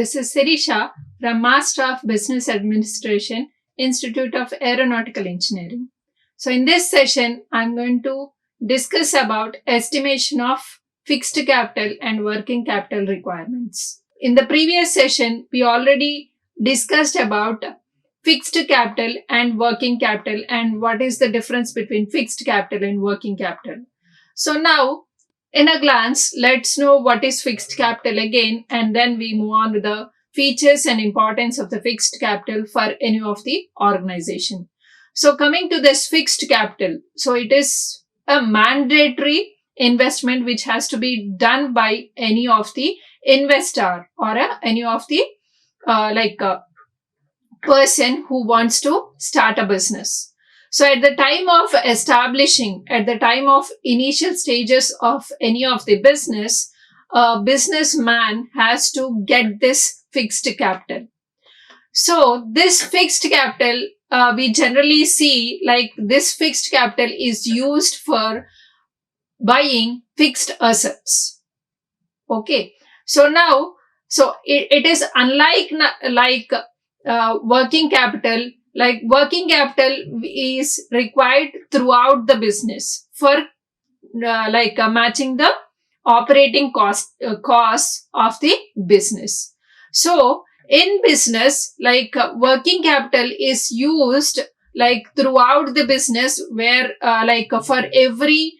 This is Shirisha from Master of Business Administration, Institute of Aeronautical Engineering. So in this session, I'm going to discuss about estimation of fixed capital and working capital requirements. In the previous session, we already discussed about fixed capital and working capital and what is the difference between fixed capital and working capital. So now, in a glance, let's know what is fixed capital again, and then we move on with the features and importance of the fixed capital for any of the organization. So coming to this fixed capital, so it is a mandatory investment which has to be done by any of the investor or any of the person who wants to start a business. So at the time of establishing, at the time of initial stages of any of the business, a businessman has to get this fixed capital. So this fixed capital, we generally see like this fixed capital is used for buying fixed assets. Okay. So now, it is unlike working capital. Like working capital is required throughout the business for matching the operating costs of the business. So in business, working capital is used throughout the business, where for every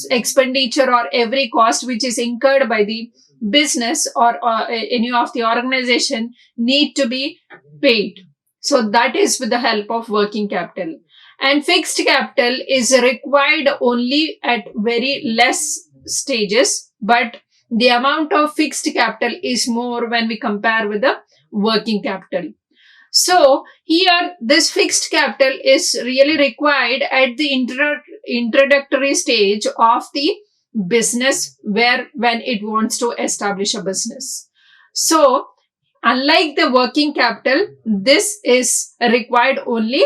expenditure or every cost which is incurred by the business or any of the organization need to be paid. So that is with the help of working capital. And fixed capital is required only at very less stages, but the amount of fixed capital is more when we compare with the working capital. So here this fixed capital is really required at the introductory stage of the business, when it wants to establish a business. So unlike the working capital, this is required only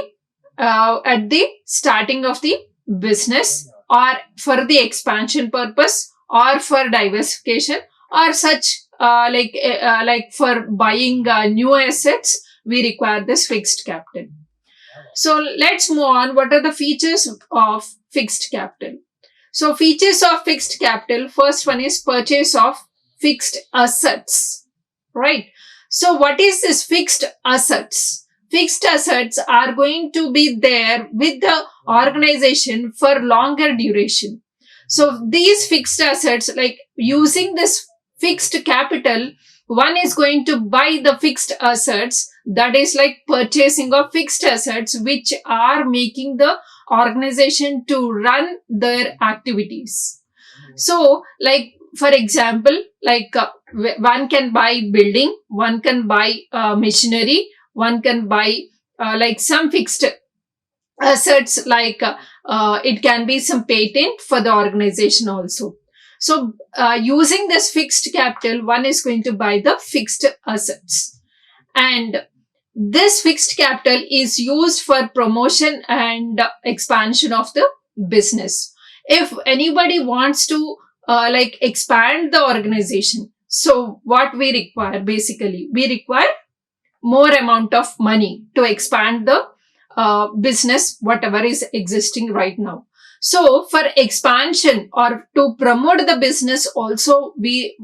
at the starting of the business, or for the expansion purpose, or for diversification, or such for buying new assets, we require this fixed capital. So let's move on. What are the features of fixed capital? So features of fixed capital, first one is purchase of fixed assets, right? So what is this fixed assets? Fixed assets are going to be there with the organization for longer duration. So these fixed assets, like using this fixed capital, one is going to buy the fixed assets, that is like purchasing of fixed assets which are making the organization to run their activities. So for example, one can buy building, one can buy machinery, one can buy some fixed assets, it can be some patent for the organization also. So using this fixed capital, one is going to buy the fixed assets. And this fixed capital is used for promotion and expansion of the business. If anybody wants to expand the organization, so what we require, basically we require more amount of money to expand the business whatever is existing right now. So for expansion or to promote the business also,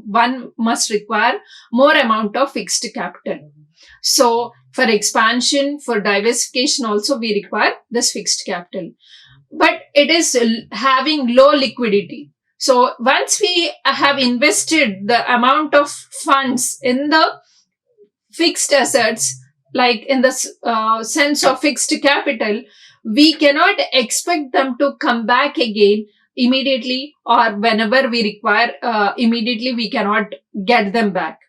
one must require more amount of fixed capital. So for expansion, for diversification also, we require this fixed capital. But it is having low liquidity. So once we have invested the amount of funds in the fixed assets, like in the sense of fixed capital, we cannot expect them to come back again immediately, or whenever we require immediately, we cannot get them back.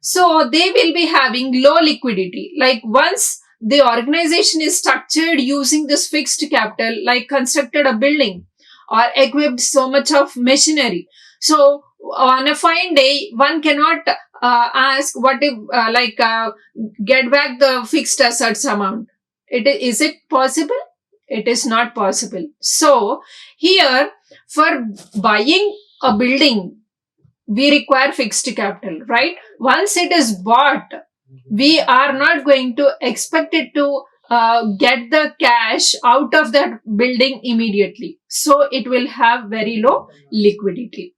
So they will be having low liquidity. Like once the organization is structured using this fixed capital, like constructed a building or equipped so much of machinery. So on a fine day, one cannot ask what if get back the fixed assets amount. Is it possible? It is not possible. So here, for buying a building, we require fixed capital, right? Once it is bought, we are not going to expect it to get the cash out of that building immediately. So it will have very low liquidity.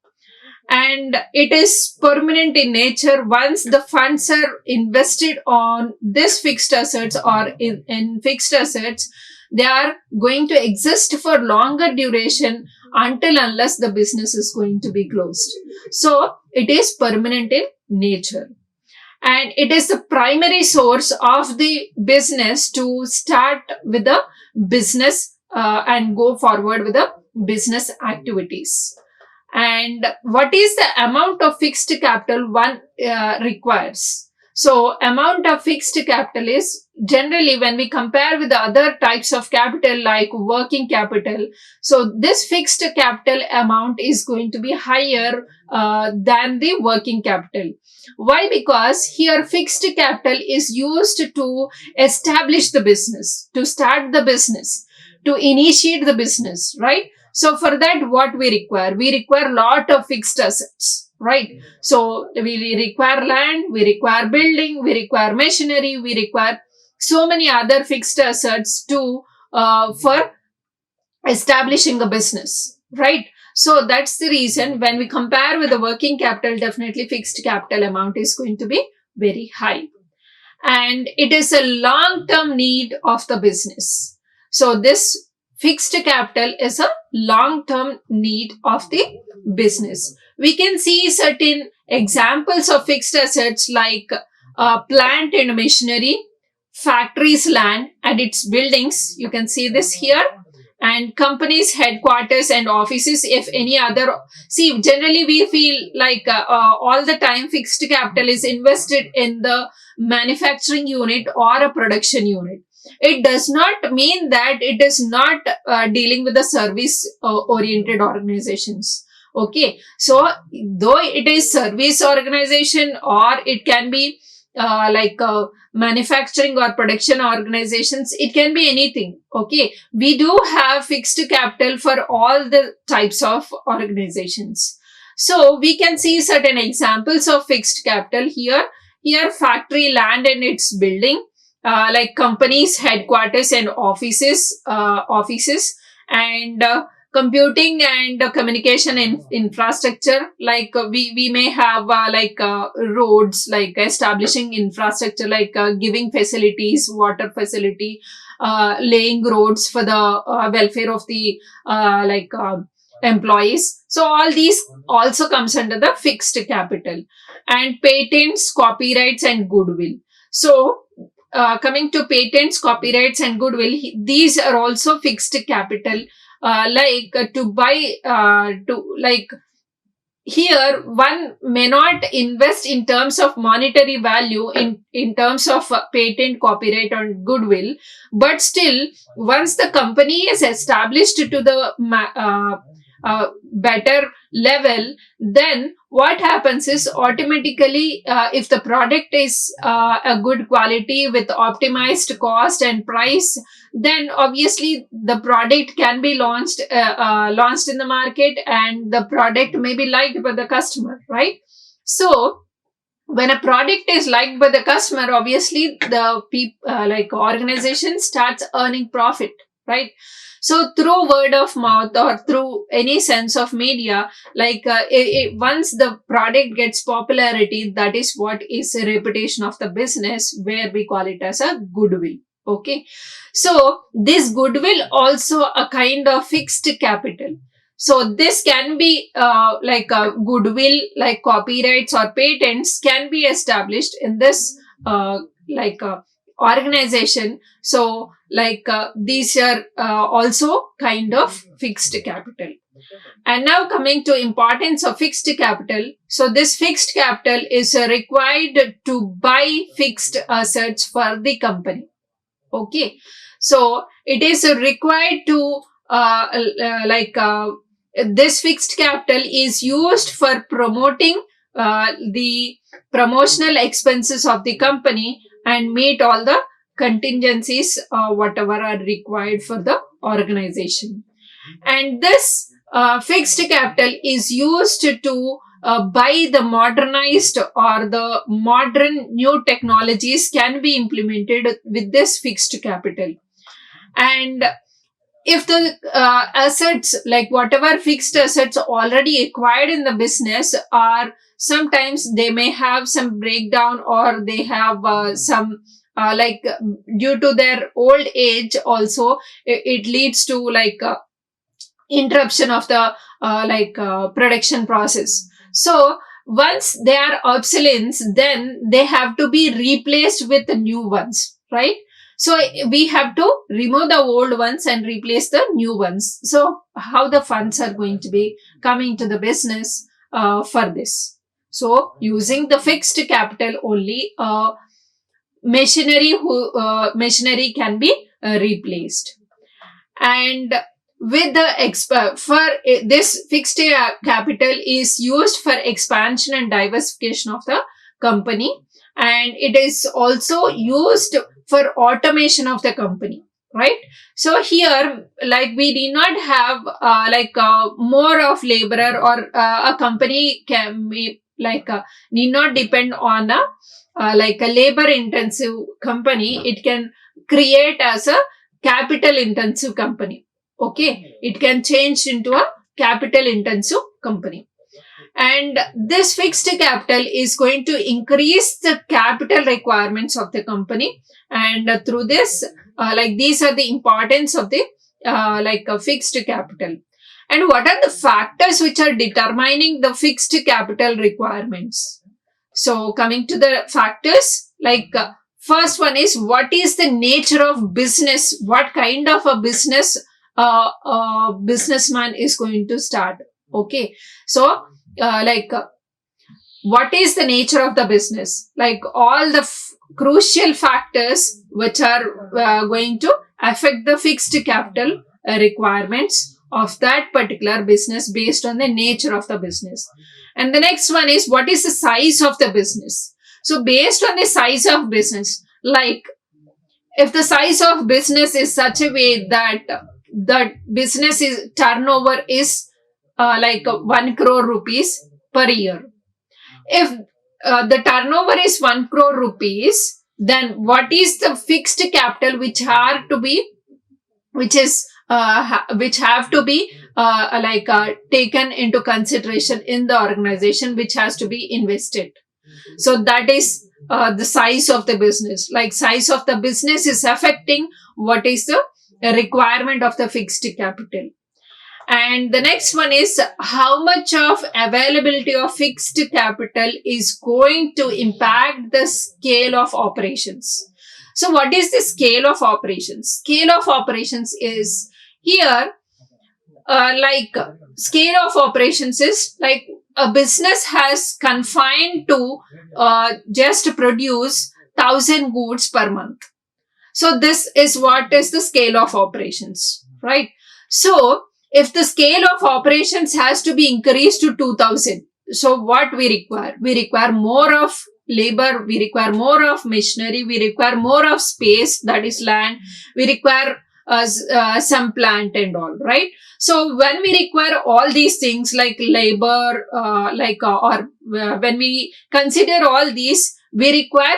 And it is permanent in nature. Once the funds are invested on this fixed assets or in fixed assets, they are going to exist for longer duration until unless the business is going to be closed. So it is permanent in nature. And it is the primary source of the business to start with the business and go forward with the business activities. And what is the amount of fixed capital one requires? So amount of fixed capital is generally, when we compare with the other types of capital like working capital, so this fixed capital amount is going to be higher than the working capital. Why? Because here fixed capital is used to establish the business, to start the business, to initiate the business, right? So for that, what we require? We require lot of fixed assets, right? So we require land, we require building, we require machinery, we require so many other fixed assets to for establishing a business, right? So that's the reason when we compare with the working capital, definitely fixed capital amount is going to be very high. And it is a long-term need of the business. So this fixed capital is a long-term need of the business. We can see certain examples of fixed assets like plant and machinery, factories, land and its buildings. You can see this here. And companies, headquarters and offices, if any other. See, generally we feel like all the time fixed capital is invested in the manufacturing unit or a production unit. It does not mean that it is not dealing with the service oriented organizations. Okay, so though it is service organization or it can be manufacturing or production organizations, it can be anything. Okay, we do have fixed capital for all the types of organizations. So we can see certain examples of fixed capital here. Here, factory, land and its building, like companies, headquarters and offices, and computing and communication infrastructure, like we may have roads, like establishing infrastructure, like giving facilities, water facility, laying roads for the welfare of the employees. So all these also comes under the fixed capital. And patents, copyrights and goodwill. So coming to patents, copyrights and goodwill, these are also fixed capital. Here one may not invest in terms of monetary value in terms of patent, copyright and goodwill, but still once the company is established to the better level, then what happens is automatically if the product is a good quality with optimized cost and price, then obviously the product can be launched in the market and the product may be liked by the customer, right? So when a product is liked by the customer, obviously the organization starts earning profit, right? So through word of mouth or through any sense of media, once the product gets popularity, that is what is a reputation of the business, where we call it as a goodwill. Okay. So this goodwill also a kind of fixed capital. So this can be a goodwill, like copyrights or patents can be established in this organization. So these are also kind of fixed capital. And now coming to importance of fixed capital. So this fixed capital is required to buy fixed assets for the company. Okay. So it is required to this fixed capital is used for promoting the promotional expenses of the company and meet all the contingencies whatever are required for the organization. And this fixed capital is used to by the modernized or the modern new technologies can be implemented with this fixed capital. And if the assets, like whatever fixed assets already acquired in the business, are sometimes they may have some breakdown, or they have some like due to their old age also, it leads to like interruption of the production process. So once they are obsolete, then they have to be replaced with the new ones, right? So we have to remove the old ones and replace the new ones. So how the funds are going to be coming to the business for this? So using the fixed capital only, machinery can be replaced. And with the this fixed capital is used for expansion and diversification of the company, and it is also used for automation of the company, right? So here, like, we need not have more of laborer, or a company can be need not depend on a like a labor intensive company. It can create as a capital intensive company. Okay, it can change into a capital intensive company. And this fixed capital is going to increase the capital requirements of the company. And through this, these are the importance of the a fixed capital. And what are the factors which are determining the fixed capital requirements? So coming to the factors, first one is, what is the nature of business? What kind of a business businessman is going to start? Okay, so what is the nature of the business? Like all the crucial factors which are going to affect the fixed capital requirements of that particular business based on the nature of the business. And the next one is, what is the size of the business? So based on the size of business, like if the size of business is such a way that the business is turnover is 1 crore rupees per year. If the turnover is 1 crore rupees, then what is the fixed capital which have to be taken into consideration in the organization, which has to be invested? So that is the size of the business. Like size of the business is affecting what is the requirement of the fixed capital. And the next one is, how much of availability of fixed capital is going to impact the scale of operations. So what is the scale of operations? Scale of operations is here, scale of operations is like a business has confined to just produce 1,000 goods per month. So this is what is the scale of operations, right? So if the scale of operations has to be increased to 2,000, so what we require? We require more of labor, we require more of machinery, we require more of space, that is land, we require some plant and all, right? So when we require all these things like labor, when we consider all these, we require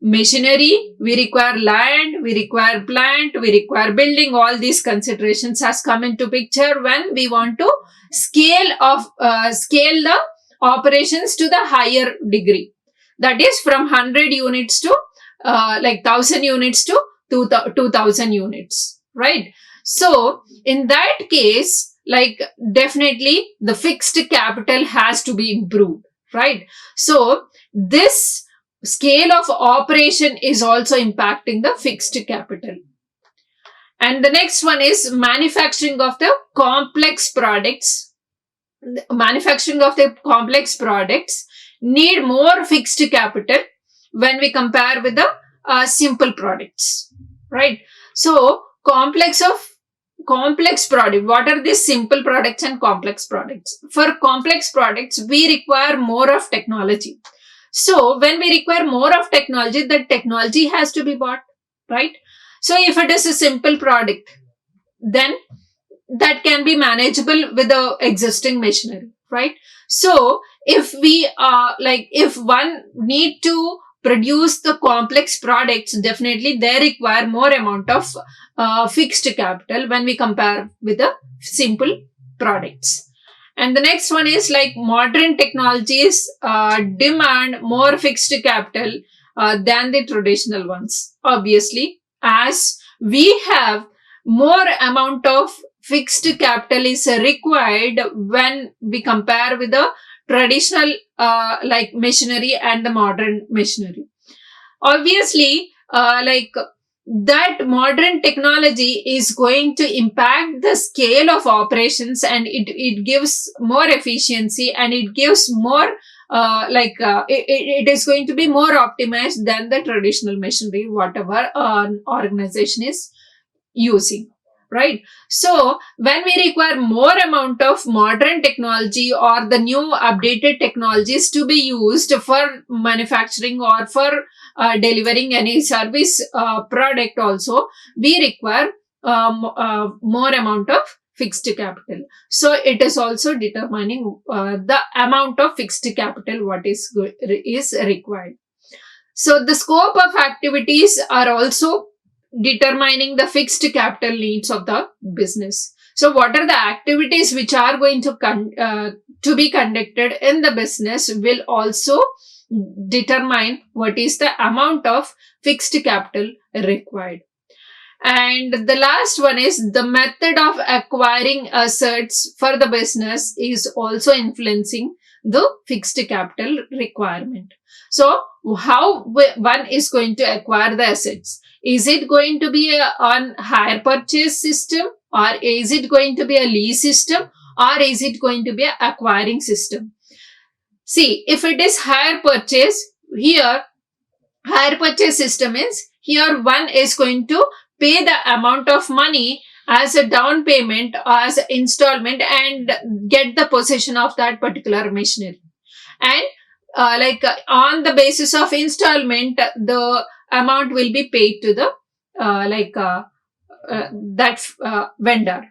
machinery, we require land, we require plant, we require building. All these considerations has come into picture when we want to scale the operations to the higher degree. That is from 100 units to 1,000 units to 2,000 units, right? So in that case, definitely the fixed capital has to be improved, right? So this scale of operation is also impacting the fixed capital. And the next one is manufacturing of the complex products. Manufacturing of the complex products need more fixed capital when we compare with the simple products, right? So complex product. What are these simple products and complex products? For complex products, we require more of technology. So when we require more of technology, that technology has to be bought, right? So if it is a simple product, then that can be manageable with the existing machinery, right? So if if one need to produce the complex products, definitely they require more amount of fixed capital when we compare with the simple products. And the next one is like modern technologies demand more fixed capital than the traditional ones. Obviously, as we have more amount of fixed capital is required when we compare with the traditional machinery and the modern machinery. Obviously, that modern technology is going to impact the scale of operations, and it gives more efficiency, and it gives more it is going to be more optimized than the traditional machinery whatever an organization is using, right? So when we require more amount of modern technology or the new updated technologies to be used for manufacturing or for delivering any service product also, we require more amount of fixed capital. So it is also determining the amount of fixed capital what is required. So the scope of activities are also determining the fixed capital needs of the business. So what are the activities which are going to be conducted in the business will also determine what is the amount of fixed capital required. And the last one is the method of acquiring assets for the business is also influencing the fixed capital requirement. So how one is going to acquire the assets? Is it going to be on hire purchase system, or is it going to be a lease system, or is it going to be an acquiring system? See, if it is hire purchase, here hire purchase system is, here one is going to pay the amount of money as a down payment, as installment, and get the possession of that particular machinery. And on the basis of installment, the amount will be paid to the vendor.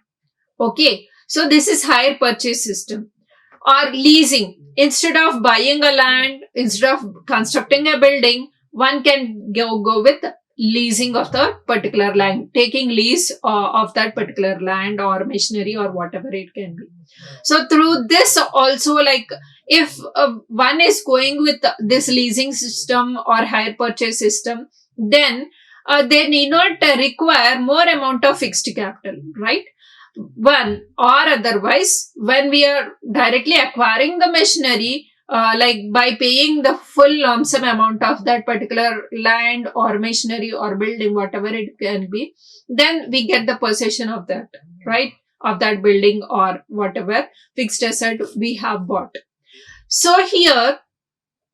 Okay, so this is hire purchase system. Or leasing. Instead of buying a land, instead of constructing a building, one can go with leasing of the particular land, taking lease of that particular land or machinery or whatever it can be. So through this also, like if one is going with this leasing system or hire purchase system, then they need not require more amount of fixed capital, right? One or otherwise, when we are directly acquiring the machinery, by paying the full lump sum amount of that particular land or machinery or building, whatever it can be, then we get the possession of that, right? Of that building or whatever fixed asset we have bought. So here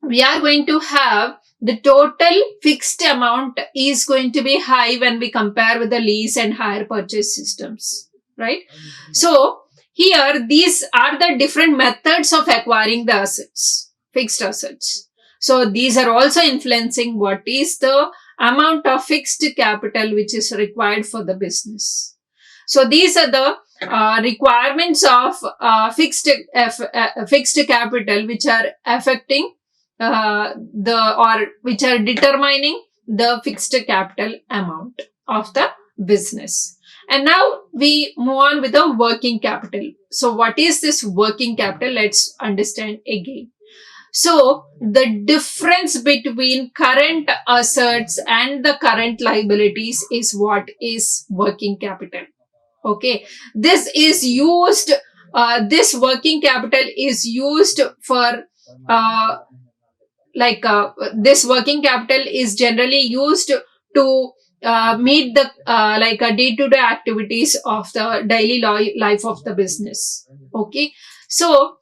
we are going to have the total fixed amount is going to be high when we compare with the lease and hire purchase systems, right? So here these are the different methods of acquiring the assets, fixed assets. So these are also influencing what is the amount of fixed capital which is required for the business. So these are the requirements of fixed capital which are affecting which are determining the fixed capital amount of the business. And now we move on with the working capital. So what is this working capital? Let's understand again. So the difference between current assets and the current liabilities is what is working capital. Okay, this is used, this working capital is used for this working capital is generally used to meet the day-to-day activities of the daily life of the business. Okay, so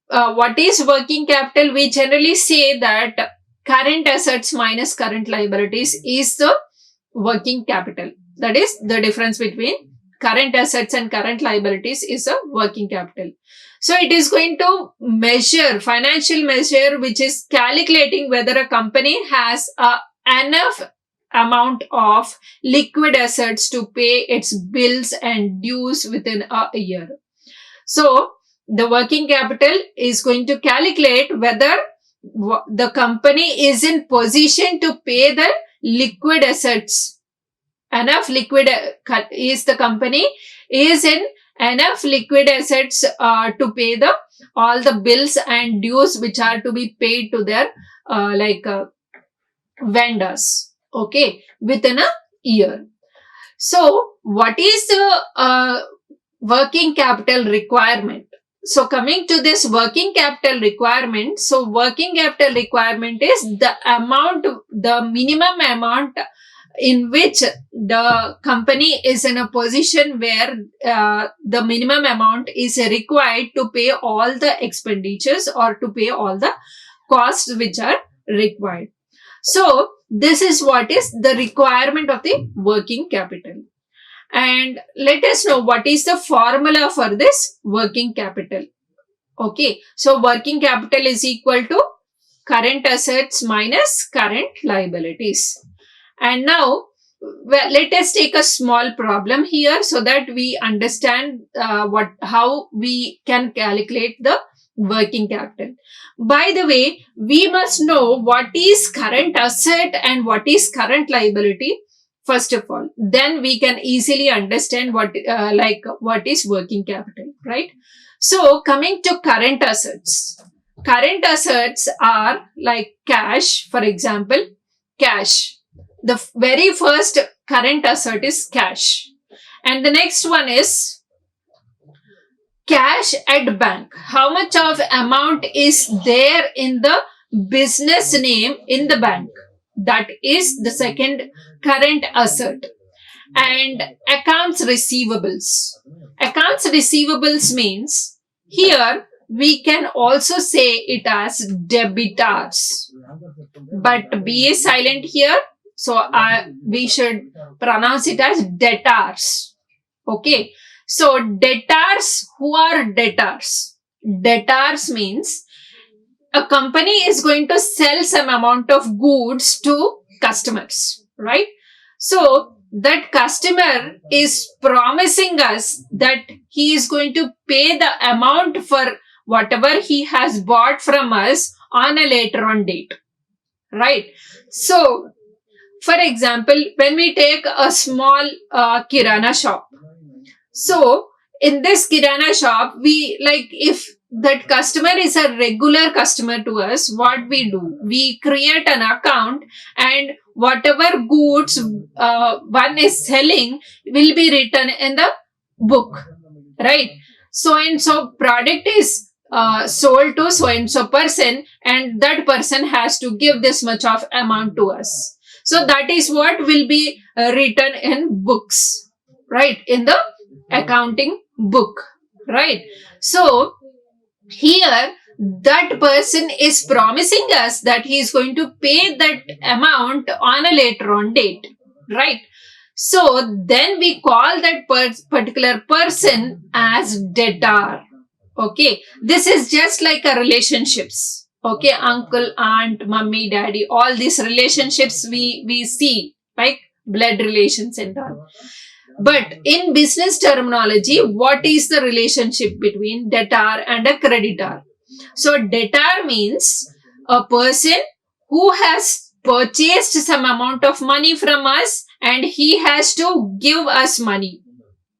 what is working capital? We generally say that current assets minus current liabilities is the working capital. That is the difference between current assets and current liabilities is a working capital. So it is going to measure, financial measure, which is calculating whether a company has enough amount of liquid assets to pay its bills and dues within a year. So the working capital is going to calculate whether the company is in position to pay the liquid assets. Enough liquid is the company is in enough liquid assets to pay all the bills and dues which are to be paid to their vendors, okay, within a year. So what is the working capital requirement? So coming to this working capital requirement, so working capital requirement is the amount, the minimum amount in which the company is in a position where the minimum amount is required to pay all the expenditures or to pay all the costs which are required. So this is what is the requirement of the working capital. And let us know what is the formula for this working capital. Okay, so working capital is equal to current assets minus current liabilities. And now, let us take a small problem here so that we understand how we can calculate the working capital. By the way, we must know what is current asset and what is current liability first of all. Then we can easily understand what is working capital, right? So coming to current assets. Current assets are like cash, for example, cash. The very first current asset is cash. And the next one is cash at bank. How much of amount is there in the business name in the bank? That is the second current asset. And accounts receivables. Accounts receivables means here we can also say it as debitors. But be silent here. So we should pronounce it as debtors. Okay. So debtors, who are debtors? Debtors means a company is going to sell some amount of goods to customers, right? So that customer is promising us that he is going to pay the amount for whatever he has bought from us on a later on date, right? So, for example, when we take a small kirana shop, so in this kirana shop, if that customer is a regular customer to us, what we do? We create an account and whatever goods one is selling will be written in the book, right? So and so product is sold to so and so person, and that person has to give this much of amount to us. So that is what will be written in books, right? In the accounting book, right? So here that person is promising us that he is going to pay that amount on a later on date, right? So then we call that particular person as debtor. Okay, this is just like a relationships. Okay, uncle, aunt, mummy, daddy, all these relationships we see, like blood relations and all. But in business terminology, what is the relationship between debtor and a creditor? So debtor means a person who has purchased some amount of money from us and he has to give us money.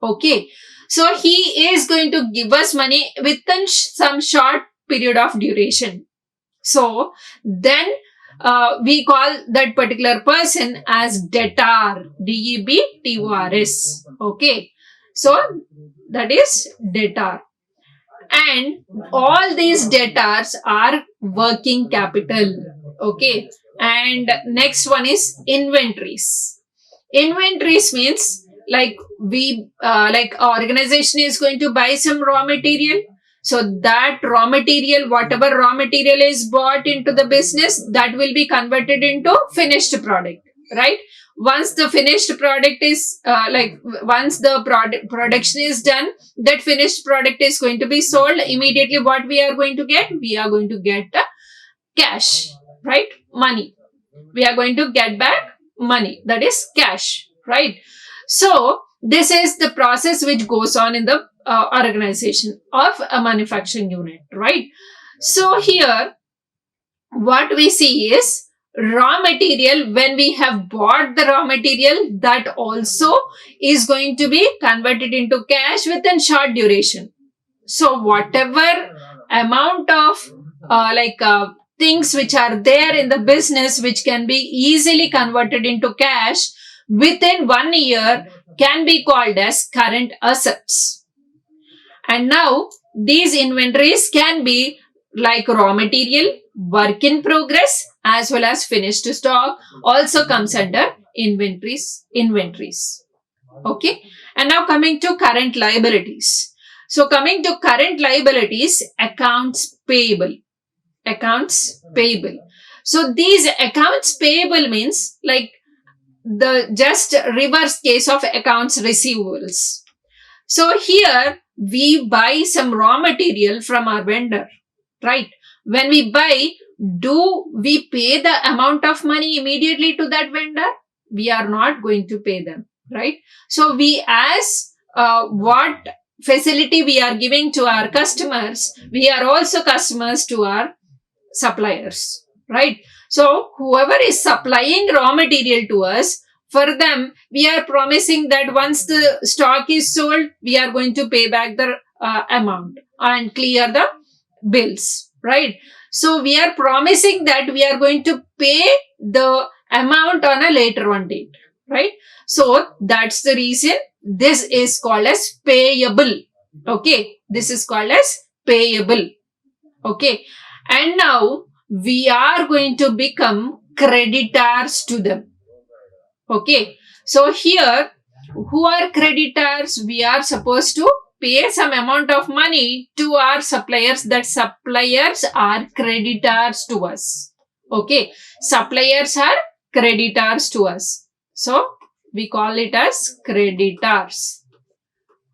Okay. So he is going to give us money within some short period of duration. So then we call that particular person as debtor, D-E-B-T-O-R-S. Okay. So that is debtor. And all these debtors are working capital. Okay. And next one is inventories. Inventories means like organization is going to buy some raw material. So that raw material, whatever raw material is bought into the business, that will be converted into finished product, right? Once the finished product is once the production is done, that finished product is going to be sold. Immediately what we are going to get? We are going to get cash, right? Money. We are going to get back money. That is cash, right? So this is the process which goes on in the organization of a manufacturing unit, right? So here what we see is raw material. When we have bought the raw material, that also is going to be converted into cash within short duration. So whatever amount of things which are there in the business which can be easily converted into cash within 1 year can be called as current assets. And now these inventories can be like raw material, work in progress, as well as finished stock also comes under inventories. Okay. And now coming to current liabilities. So coming to current liabilities, accounts payable. So these accounts payable means like the just reverse case of accounts receivables. So here we buy some raw material from our vendor, right? When we buy, do we pay the amount of money immediately to that vendor? We are not going to pay them, right? So we what facility we are giving to our customers, we are also customers to our suppliers, right? So whoever is supplying raw material to us, for them, we are promising that once the stock is sold, we are going to pay back the amount and clear the bills, right? So we are promising that we are going to pay the amount on a later one date, right? So that's the reason this is called as payable. Okay, this is called as payable. Okay, and now we are going to become creditors to them. Okay, so here who are creditors? We are supposed to pay some amount of money to our suppliers. That suppliers are creditors to us. Okay, suppliers are creditors to us. So we call it as creditors.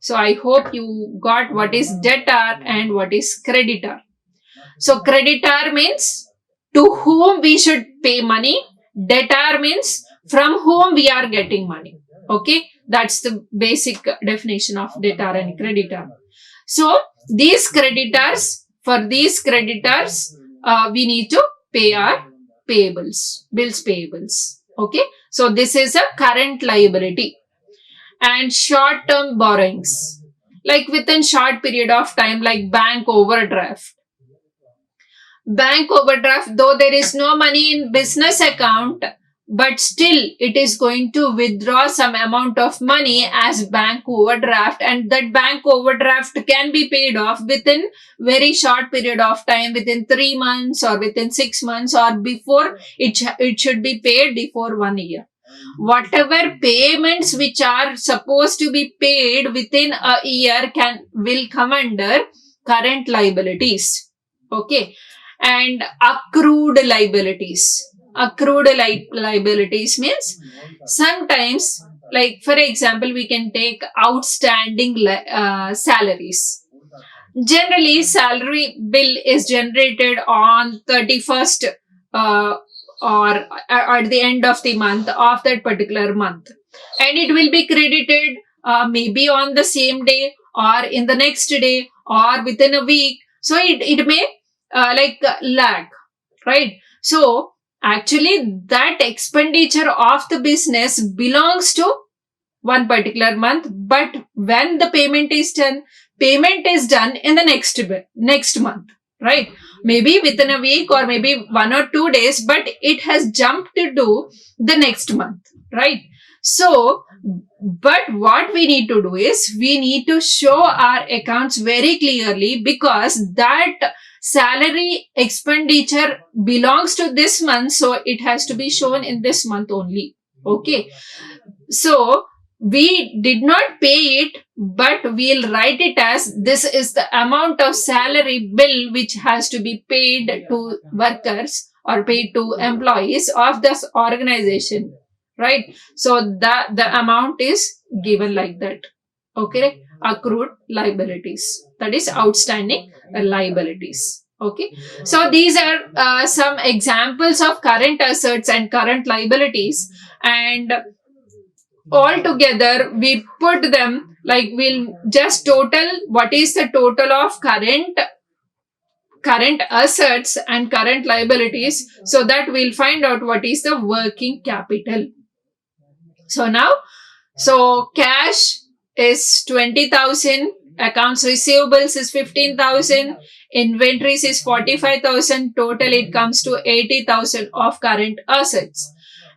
So I hope you got what is debtor and what is creditor. So creditor means to whom we should pay money. Debtor means from whom we are getting money. Okay, that's the basic definition of debtor and creditor. So these creditors, for these creditors, we need to pay our payables, bills payables. Okay, so this is a current liability. And short-term borrowings, like within short period of time, like bank overdraft. Bank overdraft, though there is no money in business account, but still it is going to withdraw some amount of money as bank overdraft, and that bank overdraft can be paid off within very short period of time, within 3 months or within 6 months, or before it should be paid before 1 year. Whatever payments which are supposed to be paid within a year will come under current liabilities. Okay, and accrued liabilities. Accrued liabilities means sometimes, like for example, we can take outstanding salaries. Generally, salary bill is generated on 31st or at the end of the month of that particular month, and it will be credited maybe on the same day or in the next day or within a week. So it may lag, right? So actually that expenditure of the business belongs to one particular month, but when the payment is done in the next month, right? Maybe within a week or maybe 1 or 2 days, but it has jumped to the next month, right? So, but what we need to do is we need to show our accounts very clearly, because that salary expenditure belongs to this month, so it has to be shown in this month only. Okay, so we did not pay it, but we'll write it as this is the amount of salary bill which has to be paid to workers or paid to employees of this organization, right? So the amount is given like that. Okay, accrued liabilities, that is outstanding liabilities. Okay, so these are some examples of current assets and current liabilities, and all together we put them Like we'll just total what is the total of current assets and current liabilities, so that we'll find out what is the working capital. So now, so cash is 20,000, accounts receivables is 15,000, inventories is 45,000, total it comes to 80,000 of current assets.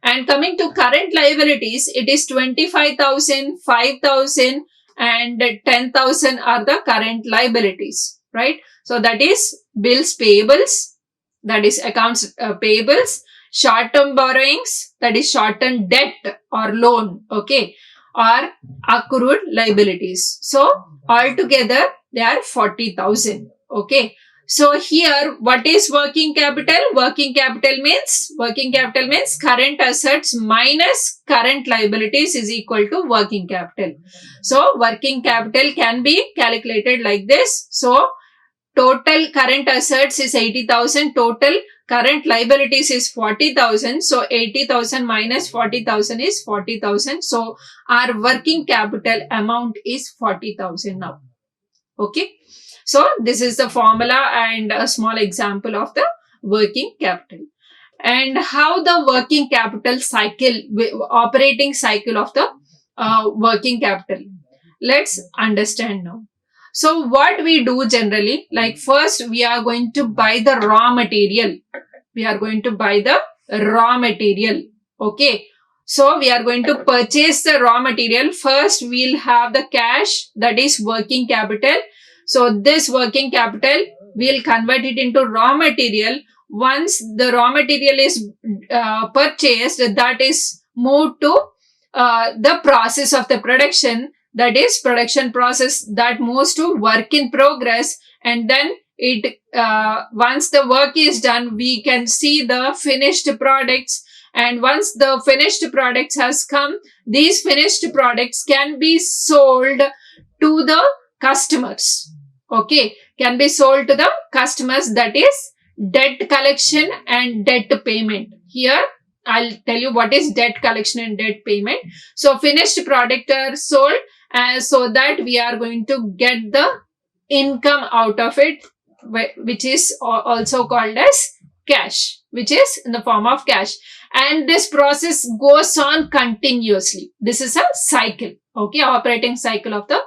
And coming to current liabilities, it is 25,000, 5,000 and 10,000 are the current liabilities, right? So that is bills payables, that is accounts payables, short-term borrowings, that is short-term debt or loan, okay, or accrued liabilities. So altogether they are 40,000, okay. So here, what is working capital? Working capital means current assets minus current liabilities is equal to working capital. So working capital can be calculated like this. So total current assets is 80,000, total current liabilities is 40,000. So 80,000 minus 40,000 is 40,000. So our working capital amount is 40,000 now. Okay. So this is the formula and a small example of the working capital. And how the working capital cycle, operating cycle of the working capital. Let's understand now. So what we do generally, like first we are going to buy the raw material. We are going to buy the raw material. Okay. So we are going to purchase the raw material. First we'll have the cash, that is working capital. So this working capital, we'll convert it into raw material. Once the raw material is purchased, that is moved to the process of the production, that is production process, that moves to work in progress. And then it once the work is done, we can see the finished products. And once the finished products has come, these finished products can be sold to the customers. Okay, can be sold to the customers, that is debt collection and debt payment. Here I'll tell you what is debt collection and debt payment. So finished product are sold so that we are going to get the income out of it, which is also called as cash, which is in the form of cash. And this process goes on continuously. This is a cycle, okay, operating cycle of the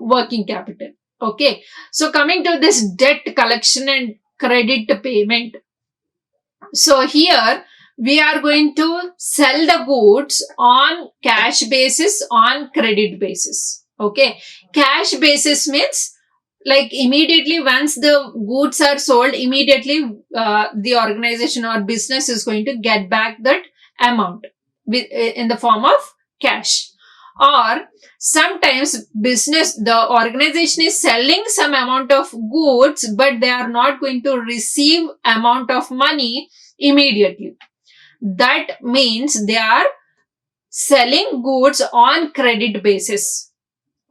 working capital. Okay, so coming to this debt collection and credit payment. So here we are going to sell the goods on cash basis, on credit basis. Okay, cash basis means like immediately once the goods are sold, immediately the organization or business is going to get back that amount in the form of cash. Or sometimes the organization is selling some amount of goods, but they are not going to receive amount of money immediately. That means they are selling goods on credit basis.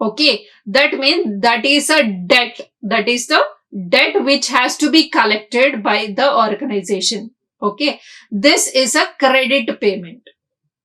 Okay, that means that is a debt. That is the debt which has to be collected by the organization. Okay, this is a credit payment.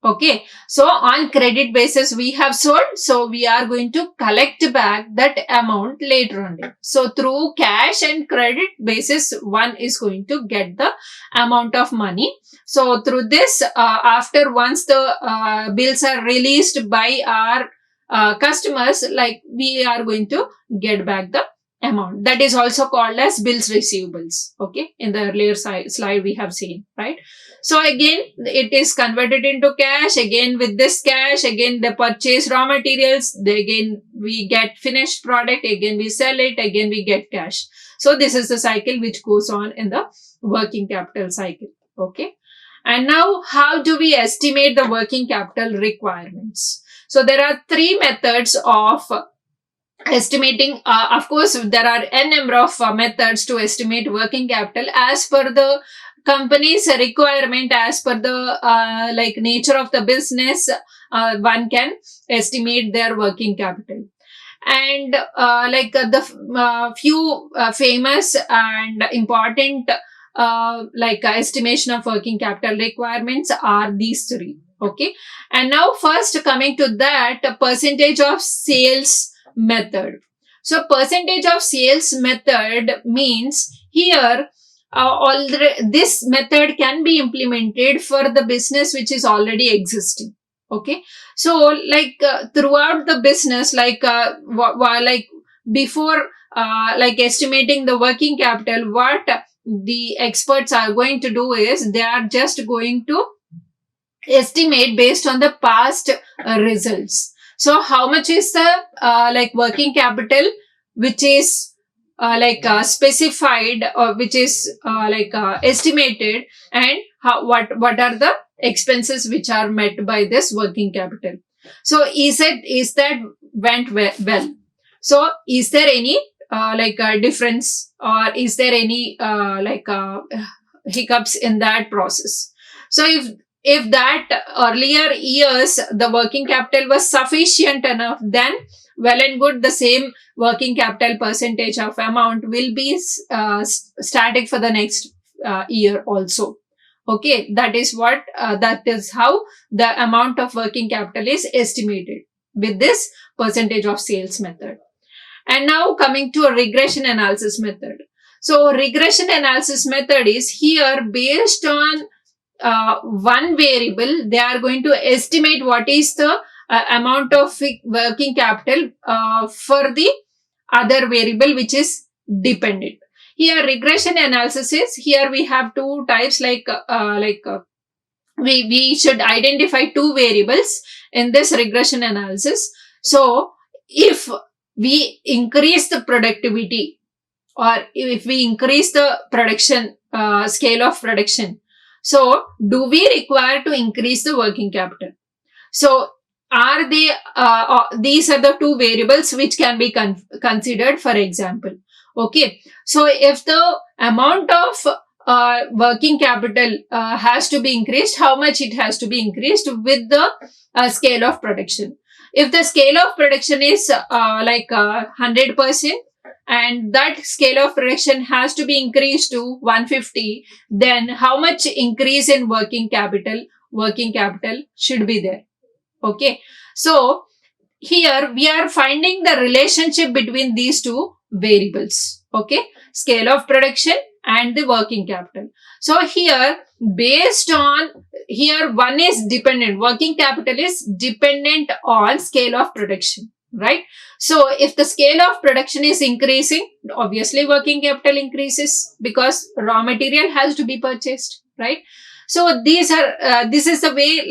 Okay, so on credit basis we have sold, so we are going to collect back that amount later on. So through cash and credit basis, one is going to get the amount of money. So through this, after once the bills are released by our customers, like we are going to get back the amount. That is also called as bills receivables. Okay, in the earlier slide we have seen, right? So again, it is converted into cash. Again, with this cash, again they purchase raw materials. Again we get finished product. Again we sell it. Again we get cash. So this is the cycle which goes on in the working capital cycle. Okay. And now, how do we estimate the working capital requirements? So there are three methods of estimating. Of course, there are n number of methods to estimate working capital as per the company's requirement, as per the like nature of the business. One can estimate their working capital. And like the few famous and important like estimation of working capital requirements are these three. Okay. And now first coming to that, percentage of sales method. So percentage of sales method means here this method can be implemented for the business which is already existing. Okay. So like throughout the business, like like before like estimating the working capital, what the experts are going to do is they are just going to estimate based on the past results. So how much is the like working capital which is specified, or which is estimated, and what are the expenses which are met by this working capital. So is that went well? So is there any difference, or is there any hiccups in that process? So if that earlier years the working capital was sufficient enough, then well and good, the same working capital percentage of amount will be static for the next year also. Okay, that is how the amount of working capital is estimated with this percentage of sales method. And now coming to a regression analysis method. So regression analysis method is here based on one variable, they are going to estimate what is the amount of working capital for the other variable which is dependent. Here regression analysis is, here we have two types, we should identify two variables in this regression analysis. So if we increase the productivity, or if we increase the production scale of production, so do we require to increase the working capital? So are they these are the two variables which can be considered, for example. Okay, so if the amount of working capital has to be increased, how much it has to be increased with the scale of production? If the scale of production is 100%, and that scale of production has to be increased to 150, then how much increase in working capital should be there? Okay, so here we are finding the relationship between these two variables. Okay, scale of production and the working capital. So here based on, here one is dependent, working capital is dependent on scale of production, right? So if the scale of production is increasing, obviously working capital increases because raw material has to be purchased, right? So these are this is the way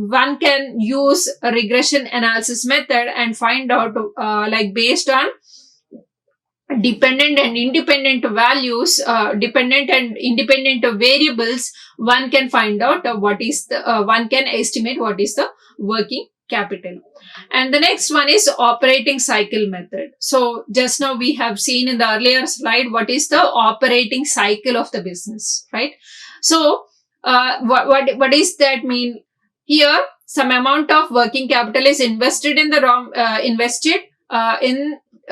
one can use a regression analysis method and find out based on dependent and independent values, dependent and independent variables, one can find out what is the one can estimate what is the working capital. And the next one is operating cycle method. So just now we have seen in the earlier slide what is the operating cycle of the business, right? So what does that mean? Here some amount of working capital is invested in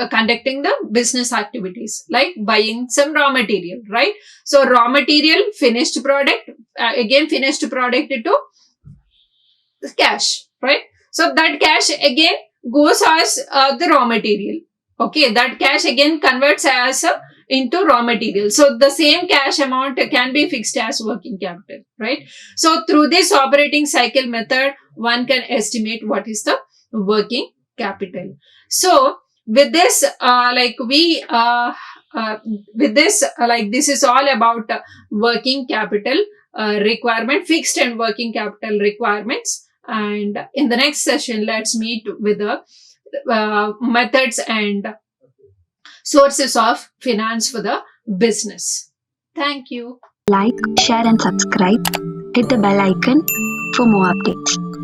conducting the business activities, like buying some raw material, right? So raw material, finished product, again finished product to cash, right? So that cash again goes as the raw material. Okay, that cash again converts as into raw material. So the same cash amount can be fixed as working capital, right? So through this operating cycle method, one can estimate what is the working capital. So with this, this is all about working capital requirement, fixed and working capital requirements. And in the next session, let's meet with the methods and sources of finance for the business. Thank you. Like, share and subscribe. Hit the bell icon for more updates.